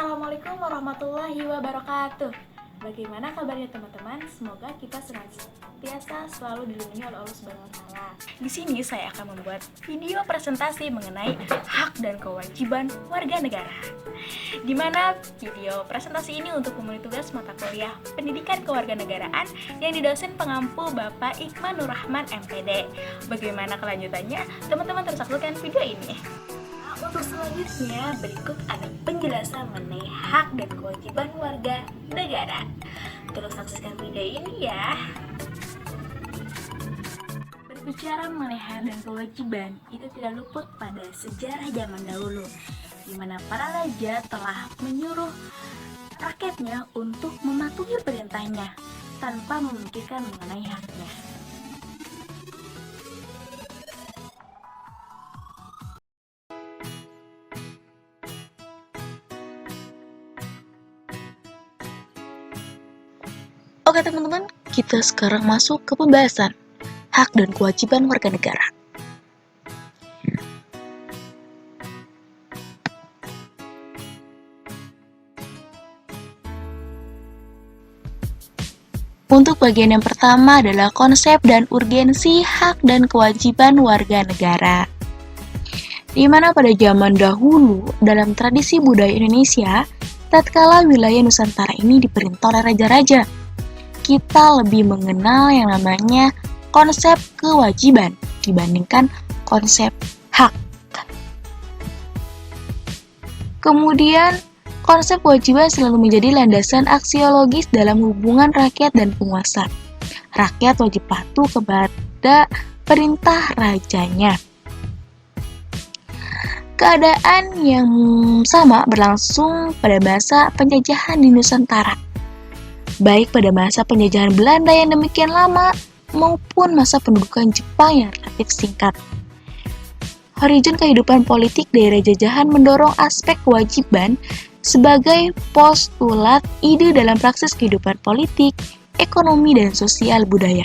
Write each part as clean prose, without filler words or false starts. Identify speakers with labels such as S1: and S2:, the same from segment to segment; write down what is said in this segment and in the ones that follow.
S1: Assalamualaikum warahmatullahi wabarakatuh. Bagaimana kabarnya teman-teman? Semoga kita senantiasa selalu dilindungi oleh Allah Subhanahu wa taala. Di sini saya akan membuat video presentasi mengenai hak dan kewajiban warga negara. Di mana video presentasi ini untuk memenuhi tugas mata kuliah Pendidikan Kewarganegaraan yang didosen pengampu Bapak Iqman Nur Rahman MPD. Bagaimana kelanjutannya? Teman-teman terus saksikan video ini. Untuk selanjutnya, berikut ada penjelasan mengenai hak dan kewajiban warga negara. Terus saksikan video ini ya. Berbicara mengenai hak dan kewajiban, itu tidak luput pada sejarah zaman dahulu, di mana para raja telah menyuruh rakyatnya untuk mematuhi perintahnya tanpa memikirkan mengenai haknya.
S2: Oke teman-teman, kita sekarang masuk ke pembahasan hak dan kewajiban warga negara. Untuk bagian yang pertama adalah konsep dan urgensi hak dan kewajiban warga negara. Di mana pada zaman dahulu, dalam tradisi budaya Indonesia, tatkala wilayah Nusantara ini diperintah oleh raja-raja, kita lebih mengenal yang namanya konsep kewajiban dibandingkan konsep hak. Kemudian, konsep kewajiban selalu menjadi landasan aksiologis dalam hubungan rakyat dan penguasa. Rakyat wajib patuh kepada perintah rajanya. Keadaan yang sama berlangsung pada masa penjajahan di Nusantara, baik pada masa penjajahan Belanda yang demikian lama maupun masa pendudukan Jepang yang relatif singkat. Horizon kehidupan politik daerah jajahan mendorong aspek kewajiban sebagai postulat ide dalam praksis kehidupan politik, ekonomi, dan sosial budaya.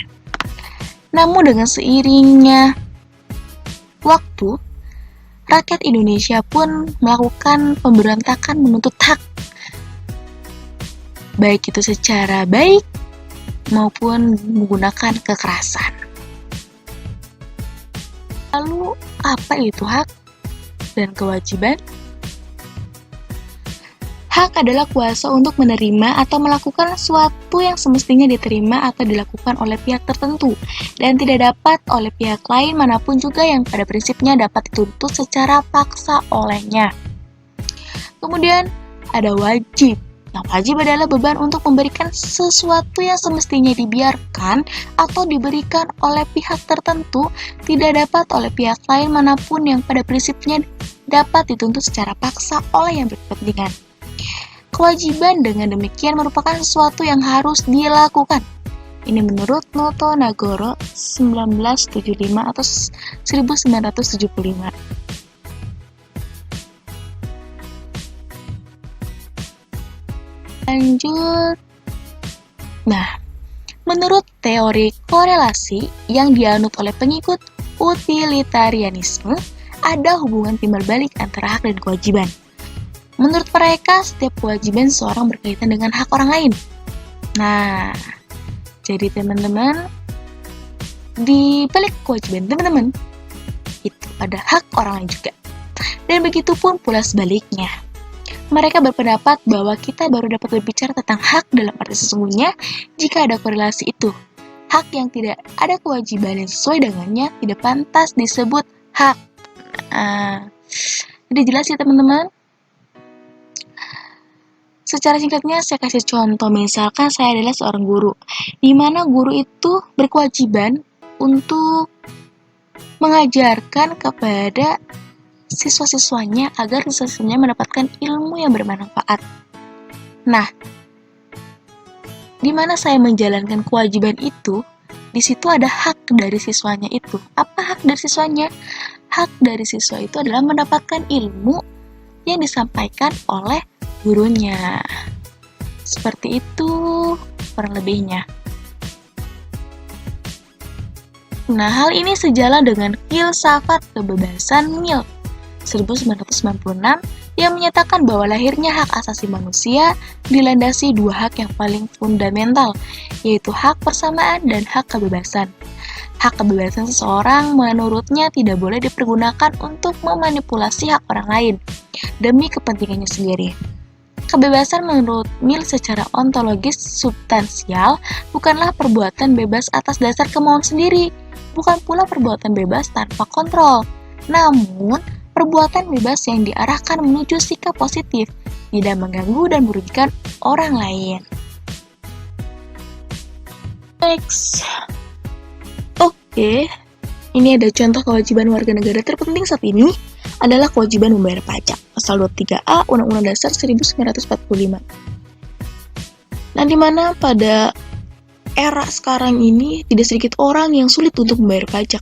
S2: Namun dengan seiringnya waktu, rakyat Indonesia pun melakukan pemberontakan menuntut hak, baik itu secara baik maupun menggunakan kekerasan. Lalu, apa itu hak dan kewajiban? Hak adalah kuasa untuk menerima atau melakukan sesuatu yang semestinya diterima atau dilakukan oleh pihak tertentu dan tidak dapat oleh pihak lain manapun juga yang pada prinsipnya dapat dituntut secara paksa olehnya. Kemudian, ada wajib. Yang wajib adalah beban untuk memberikan sesuatu yang semestinya dibiarkan atau diberikan oleh pihak tertentu, tidak dapat oleh pihak lain manapun yang pada prinsipnya dapat dituntut secara paksa oleh yang berkepentingan. Kewajiban dengan demikian merupakan sesuatu yang harus dilakukan. Ini menurut Noto Nagoro 1975 atau 1975. Lanjut. Nah, menurut teori korelasi yang dianut oleh pengikut utilitarianisme, ada hubungan timbal balik antara hak dan kewajiban. Menurut mereka, setiap kewajiban seseorang berkaitan dengan hak orang lain. Nah, jadi teman-teman, di balik kewajiban teman-teman, itu ada hak orang lain juga. Dan begitu pun pula sebaliknya. Mereka berpendapat bahwa kita baru dapat berbicara tentang hak dalam arti sesungguhnya jika ada korelasi itu. Hak yang tidak ada kewajiban yang sesuai dengannya tidak pantas disebut hak. Jadi jelas ya teman-teman? Secara singkatnya saya kasih contoh, misalkan saya adalah seorang guru, di mana guru itu berkewajiban untuk mengajarkan kepada siswa-siswanya agar siswa-siswanya mendapatkan ilmu yang bermanfaat. Nah, di mana saya menjalankan kewajiban itu, di situ ada hak dari siswanya itu. Apa hak dari siswanya? Hak dari siswa itu adalah mendapatkan ilmu yang disampaikan oleh gurunya. Seperti itu kurang lebihnya. Nah, hal ini sejalan dengan filsafat kebebasan Mill 1996 yang menyatakan bahwa lahirnya hak asasi manusia dilandasi dua hak yang paling fundamental, yaitu hak persamaan dan hak kebebasan. Hak kebebasan seseorang menurutnya tidak boleh dipergunakan untuk memanipulasi hak orang lain demi kepentingannya sendiri. Kebebasan menurut Mill secara ontologis substansial bukanlah perbuatan bebas atas dasar kemauan sendiri, bukan pula perbuatan bebas tanpa kontrol, namun perbuatan bebas yang diarahkan menuju sikap positif, tidak mengganggu dan merugikan orang lain. Next. Oke, ini ada contoh kewajiban warga negara terpenting saat ini adalah kewajiban membayar pajak. Pasal 23A Undang-Undang Dasar 1945. Nah, di mana pada era sekarang ini tidak sedikit orang yang sulit untuk membayar pajak.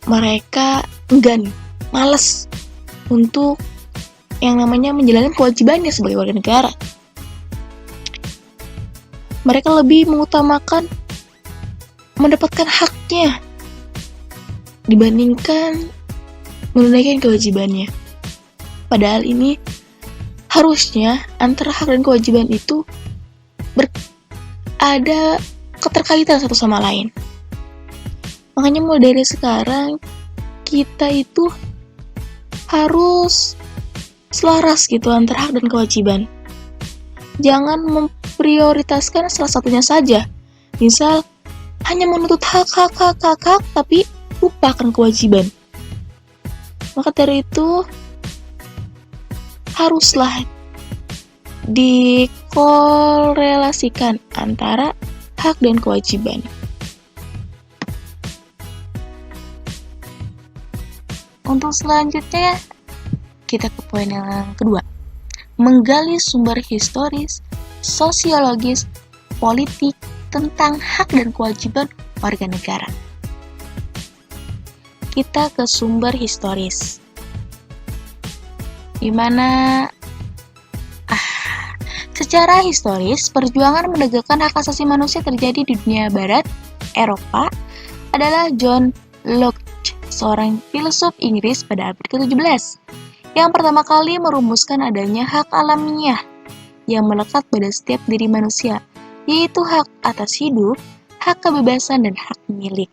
S2: Mereka enggan, malas untuk yang namanya menjalankan kewajibannya sebagai warga negara. Mereka lebih mengutamakan mendapatkan haknya dibandingkan menunaikan kewajibannya. Padahal ini harusnya antara hak dan kewajiban itu ada keterkaitan satu sama lain. Makanya mulai dari sekarang kita itu harus selaras gitu antara hak dan kewajiban. Jangan memprioritaskan salah satunya saja. Misal hanya menuntut hak, tapi lupa akan kewajiban. Maka dari itu haruslah dikorelasikan antara hak dan kewajiban. Untuk selanjutnya, kita ke poin yang kedua. Menggali sumber historis, sosiologis, politik tentang hak dan kewajiban warga negara. Kita ke sumber historis. Di mana secara historis, perjuangan menegakkan hak asasi manusia terjadi di dunia barat, Eropa, adalah John Locke, seorang filsuf Inggris pada abad ke-17, yang pertama kali merumuskan adanya hak alamiah yang melekat pada setiap diri manusia, yaitu hak atas hidup, hak kebebasan, dan hak milik.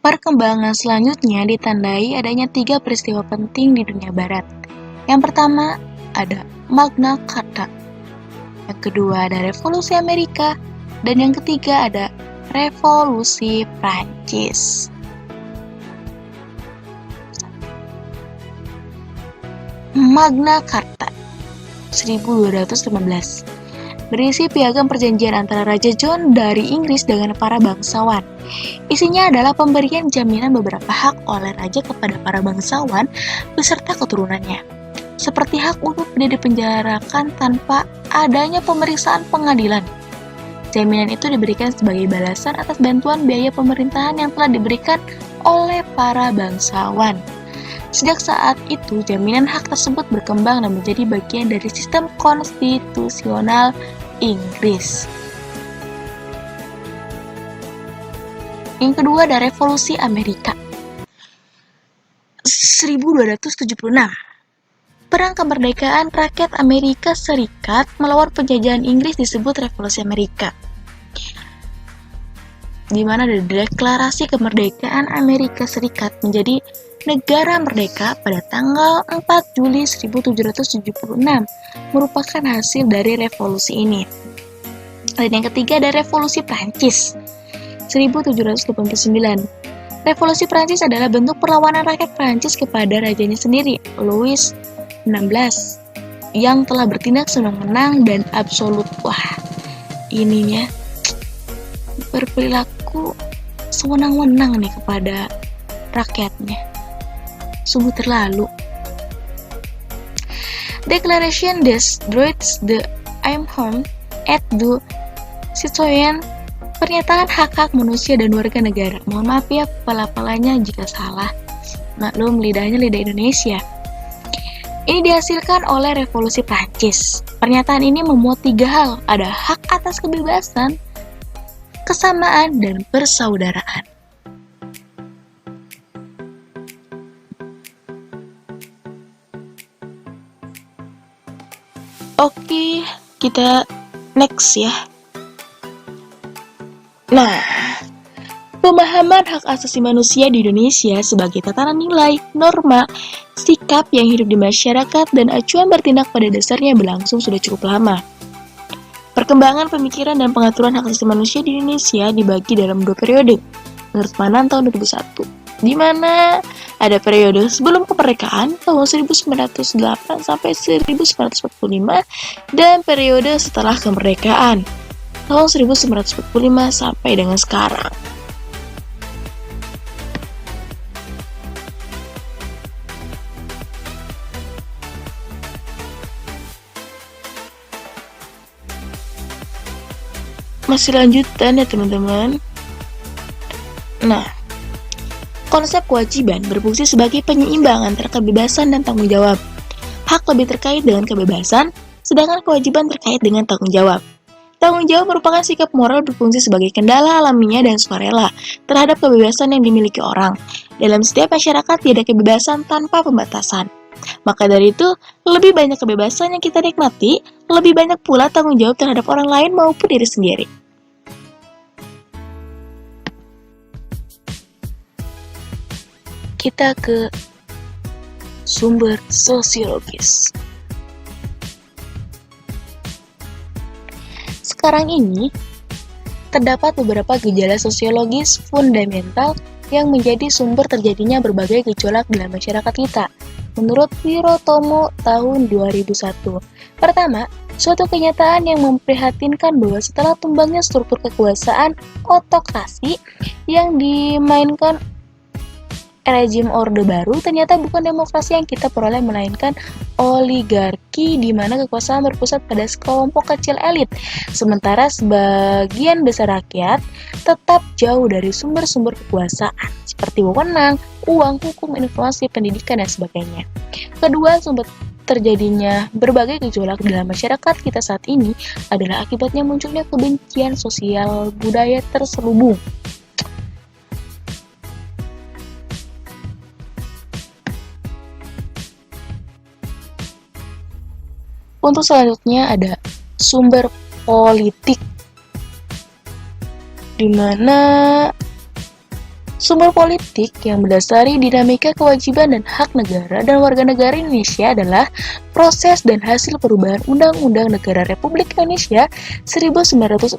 S2: Perkembangan selanjutnya ditandai adanya 3 peristiwa penting di dunia barat. Yang pertama ada Magna Carta, yang kedua ada Revolusi Amerika, dan yang ketiga ada Revolusi Prancis. Magna Carta 1215 berisi piagam perjanjian antara Raja John dari Inggris dengan para bangsawan. Isinya adalah pemberian jaminan beberapa hak oleh raja kepada para bangsawan beserta keturunannya, seperti hak untuk tidak dipenjarakan tanpa adanya pemeriksaan pengadilan. Jaminan itu diberikan sebagai balasan atas bantuan biaya pemerintahan yang telah diberikan oleh para bangsawan. Sejak saat itu, jaminan hak tersebut berkembang dan menjadi bagian dari sistem konstitusional Inggris. Yang kedua ada Revolusi Amerika 1276. Perang kemerdekaan rakyat Amerika Serikat melawan penjajahan Inggris disebut Revolusi Amerika, di mana ada deklarasi kemerdekaan Amerika Serikat menjadi negara merdeka pada tanggal 4 Juli 1776 merupakan hasil dari revolusi ini. Dan yang ketiga ada Revolusi Prancis 1789. Revolusi Prancis adalah bentuk perlawanan rakyat Prancis kepada rajanya sendiri, Louis XVI, yang telah bertindak sewenang-wenang dan absolut. Wah, ininya berperilaku sewenang-wenang nih kepada rakyatnya. Sungguh terlalu. Declaration des droits de l'homme et du citoyen, pernyataan hak-hak manusia dan warga negara. Mohon maaf ya pala-palanya jika salah. Maklum, lidahnya lidah Indonesia. Ini dihasilkan oleh Revolusi Prancis. Pernyataan ini memuat 3 hal. Ada hak atas kebebasan, kesamaan, dan persaudaraan. Oke, kita next ya. Nah, pemahaman hak asasi manusia di Indonesia sebagai tatanan nilai, norma, sikap yang hidup di masyarakat, dan acuan bertindak pada dasarnya berlangsung sudah cukup lama. Perkembangan pemikiran dan pengaturan hak asasi manusia di Indonesia dibagi dalam 2 periode, menurut Manan tahun 2001, di mana ada periode sebelum kemerdekaan tahun 1908 sampai 1945 dan periode setelah kemerdekaan tahun 1945 sampai dengan sekarang. Masih lanjutan ya teman-teman. Nah, konsep kewajiban berfungsi sebagai penyeimbang antara kebebasan dan tanggung jawab. Hak lebih terkait dengan kebebasan, sedangkan kewajiban terkait dengan tanggung jawab. Tanggung jawab merupakan sikap moral berfungsi sebagai kendala alamiah dan sukarela terhadap kebebasan yang dimiliki orang. Dalam setiap masyarakat tidak ada kebebasan tanpa pembatasan. Maka dari itu, lebih banyak kebebasan yang kita nikmati, lebih banyak pula tanggung jawab terhadap orang lain maupun diri sendiri. Kita ke sumber sosiologis. Sekarang ini, terdapat beberapa gejala sosiologis fundamental yang menjadi sumber terjadinya berbagai gejolak dalam masyarakat kita, menurut Wirotomo tahun 2001. Pertama, suatu kenyataan yang memprihatinkan bahwa setelah tumbangnya struktur kekuasaan otokrasi yang dimainkan rezim Orde Baru, ternyata bukan demokrasi yang kita peroleh, melainkan oligarki di mana kekuasaan berpusat pada sekelompok kecil elit, sementara sebagian besar rakyat tetap jauh dari sumber-sumber kekuasaan seperti wewenang, uang, hukum, informasi, pendidikan, dan sebagainya. Kedua, sumber terjadinya berbagai gejolak dalam masyarakat kita saat ini adalah akibatnya munculnya kebencian sosial budaya terselubung. Untuk selanjutnya ada sumber politik, di mana sumber politik yang mendasari dinamika kewajiban dan hak negara dan warga negara Indonesia adalah proses dan hasil perubahan Undang-Undang Negara Republik Indonesia 1945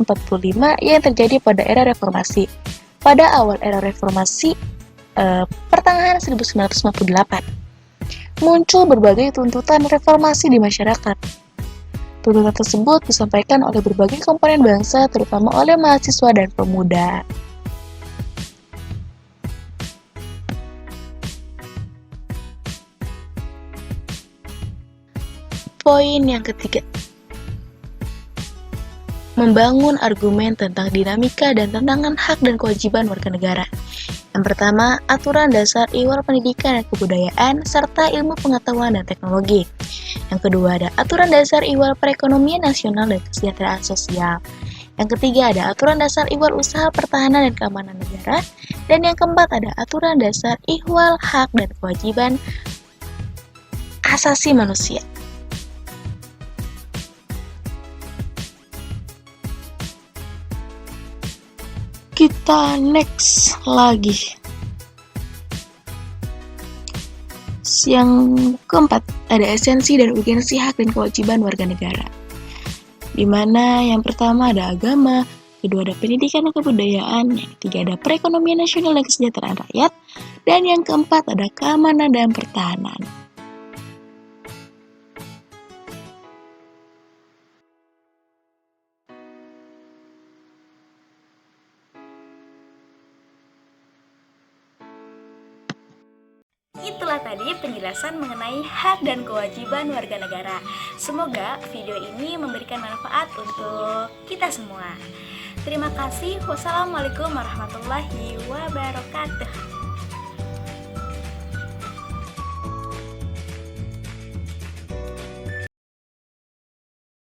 S2: yang terjadi pada era reformasi. Pada awal era reformasi, pertengahan 1958. Muncul berbagai tuntutan reformasi di masyarakat. Tuntutan tersebut disampaikan oleh berbagai komponen bangsa, terutama oleh mahasiswa dan pemuda. Poin yang ketiga, membangun argumen tentang dinamika dan tantangan hak dan kewajiban warga negara. Yang pertama, aturan dasar Ihwal Pendidikan dan Kebudayaan serta Ilmu Pengetahuan dan Teknologi. Yang kedua, ada aturan dasar Ihwal Perekonomian Nasional dan Kesejahteraan Sosial. Yang ketiga, ada aturan dasar Ihwal Usaha Pertahanan dan Keamanan Negara. Dan yang keempat, ada aturan dasar Ihwal Hak dan Kewajiban Asasi Manusia. Kita next lagi. Yang keempat, ada esensi dan urgensi hak dan kewajiban warga negara. Di mana yang pertama ada agama, kedua ada pendidikan dan kebudayaan, yang ketiga ada perekonomian nasional dan kesejahteraan rakyat, dan yang keempat ada keamanan dan pertahanan.
S1: Itulah tadi penjelasan mengenai hak dan kewajiban warga negara. Semoga video ini memberikan manfaat untuk kita semua. Terima kasih. Wassalamualaikum warahmatullahi wabarakatuh.